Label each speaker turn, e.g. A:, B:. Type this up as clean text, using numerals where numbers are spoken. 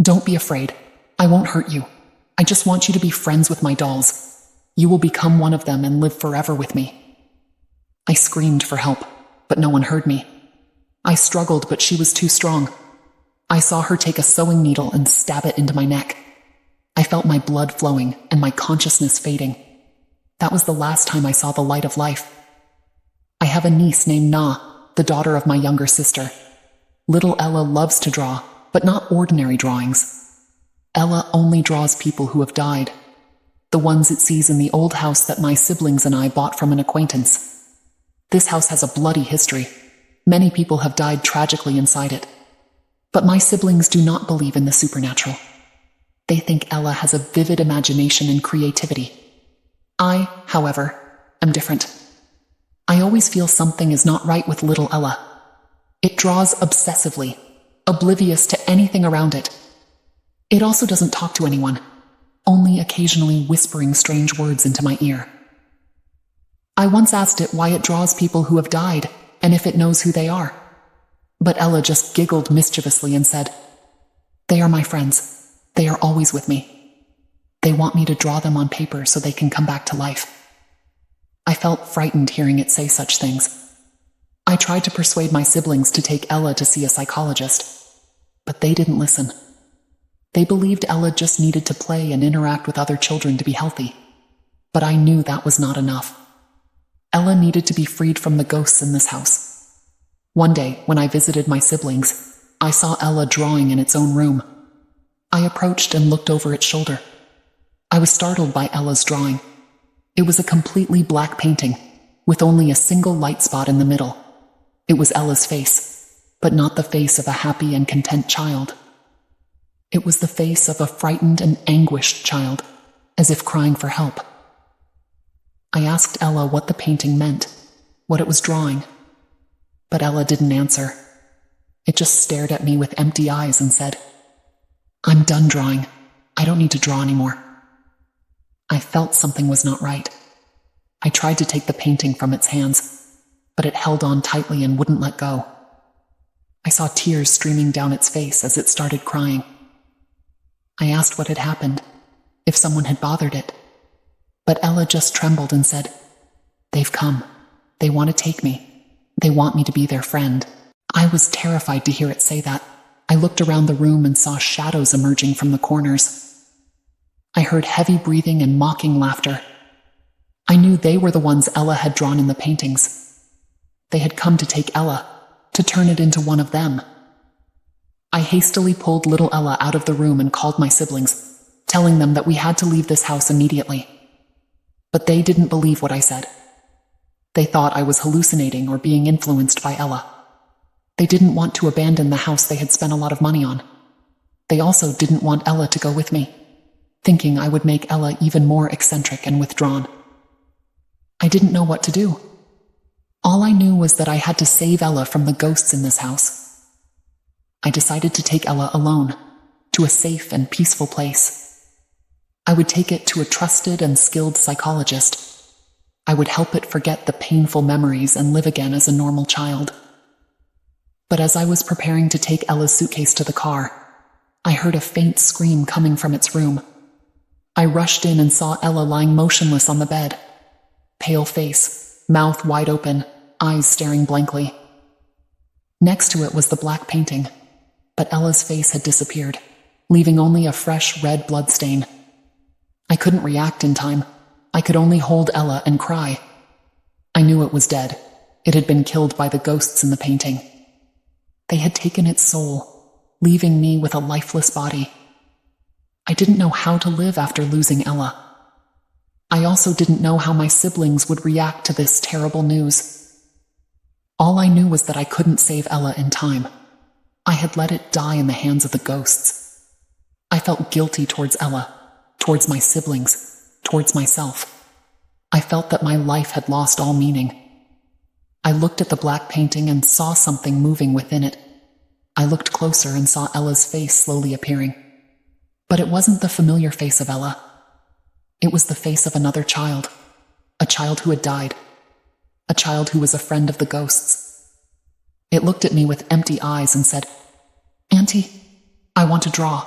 A: Don't be afraid. I won't hurt you. I just want you to be friends with my dolls. You will become one of them and live forever with me." I screamed for help, but no one heard me. I struggled, but she was too strong. I saw her take a sewing needle and stab it into my neck. I felt my blood flowing and my consciousness fading. That was the last time I saw the light of life. I have a niece named Na, the daughter of my younger sister. Little Ella loves to draw, but not ordinary drawings. Ella only draws people who have died, the ones it sees in the old house that my siblings and I bought from an acquaintance. This house has a bloody history. Many people have died tragically inside it. But my siblings do not believe in the supernatural. They think Ella has a vivid imagination and creativity. I, however, am different. I always feel something is not right with little Ella. It draws obsessively, oblivious to anything around it. It also doesn't talk to anyone, only occasionally whispering strange words into my ear. I once asked it why it draws people who have died, and if it knows who they are. But Ella just giggled mischievously and said, "They are my friends. They are always with me. They want me to draw them on paper so they can come back to life." I felt frightened hearing it say such things. I tried to persuade my siblings to take Ella to see a psychologist, but they didn't listen. They believed Ella just needed to play and interact with other children to be healthy. But I knew that was not enough. Ella needed to be freed from the ghosts in this house. One day, when I visited my siblings, I saw Ella drawing in its own room. I approached and looked over its shoulder. I was startled by Ella's drawing. It was a completely black painting, with only a single light spot in the middle. It was Ella's face, but not the face of a happy and content child. It was the face of a frightened and anguished child, as if crying for help. I asked Ella what the painting meant, what it was drawing. But Ella didn't answer. It just stared at me with empty eyes and said, "I'm done drawing. I don't need to draw anymore." I felt something was not right. I tried to take the painting from its hands, but it held on tightly and wouldn't let go. I saw tears streaming down its face as it started crying. I asked what had happened, if someone had bothered it. But Ella just trembled and said, "They've come. They want to take me. They want me to be their friend." I was terrified to hear it say that. I looked around the room and saw shadows emerging from the corners. I heard heavy breathing and mocking laughter. I knew they were the ones Ella had drawn in the paintings. They had come to take Ella, to turn it into one of them. I hastily pulled little Ella out of the room and called my siblings, telling them that we had to leave this house immediately. But they didn't believe what I said. They thought I was hallucinating or being influenced by Ella. They didn't want to abandon the house they had spent a lot of money on. They also didn't want Ella to go with me, thinking I would make Ella even more eccentric and withdrawn. I didn't know what to do. All I knew was that I had to save Ella from the ghosts in this house. I decided to take Ella alone, to a safe and peaceful place. I would take it to a trusted and skilled psychologist. I would help it forget the painful memories and live again as a normal child. But as I was preparing to take Ella's suitcase to the car, I heard a faint scream coming from its room. I rushed in and saw Ella lying motionless on the bed. Pale face, mouth wide open, eyes staring blankly. Next to it was the black painting, but Ella's face had disappeared, leaving only a fresh red blood stain. I couldn't react in time. I could only hold Ella and cry. I knew it was dead. It had been killed by the ghosts in the painting. They had taken its soul, leaving me with a lifeless body. I didn't know how to live after losing Ella. I also didn't know how my siblings would react to this terrible news. All I knew was that I couldn't save Ella in time. I had let it die in the hands of the ghosts. I felt guilty towards Ella, towards my siblings, towards myself. I felt that my life had lost all meaning. I looked at the black painting and saw something moving within it. I looked closer and saw Ella's face slowly appearing. But it wasn't the familiar face of Ella. It was the face of another child, a child who had died, a child who was a friend of the ghosts. It looked at me with empty eyes and said, "Auntie, I want to draw."